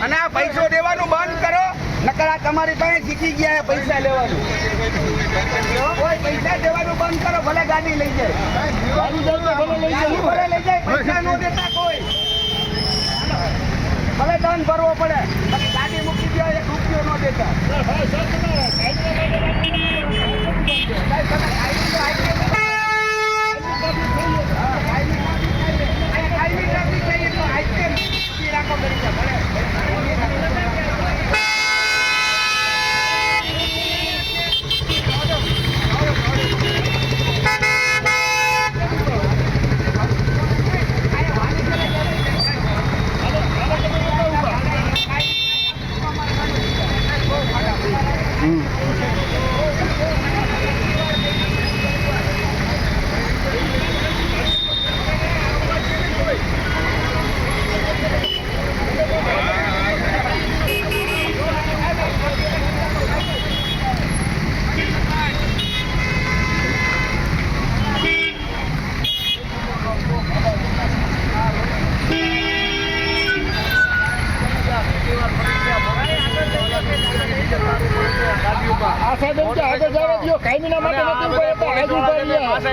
અને આ પૈસો દેવાનું બંધ કરો, નકર આ તમારી પાસે શીખી ગયા પૈસા લેવાનું. કોઈ પૈસા દેવાનું બંધ કરો, ભલે ગાડી લઈ જાય, ગાડી ભલે લઈ જાય, પૈસા ન દેતા કોઈ, ભલે દંડ ભરવો પડે, ગાડી મૂકી દો, 1 રૂપિયો ન દેતા.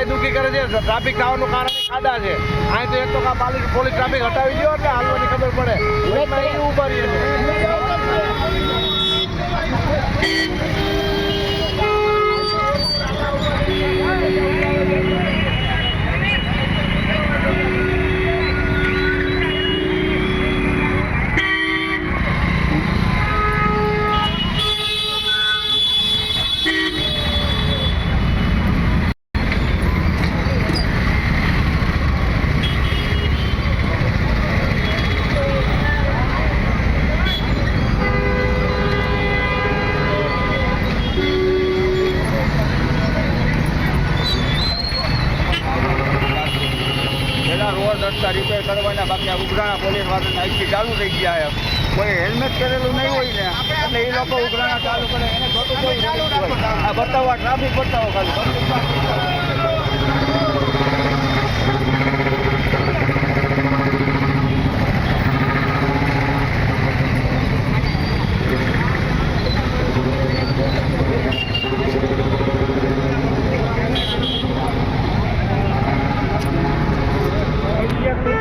દુઃખી કરે છે, ટ્રાફિક થવાનું કારણ ખાડા છે. અહીં તો એક તો પોલીસ ટ્રાફિક હટાવી દો એટલે હાલવાની ખબર પડે. ઉભા રહીએ રિપેર કરવાના, બાકી આ ઉઘરાણા પોલીસ વાળાને અહીંથી ચાલુ થઈ ગયા. કોઈ હેલ્મેટ કરેલું નહીં હોય ને એટલે એ લોકો ઉઘરાણા ચાલુ કરે, એને ખોટું કોઈ આ બતાવવા ટ્રાફિક બતાવો ખાલી.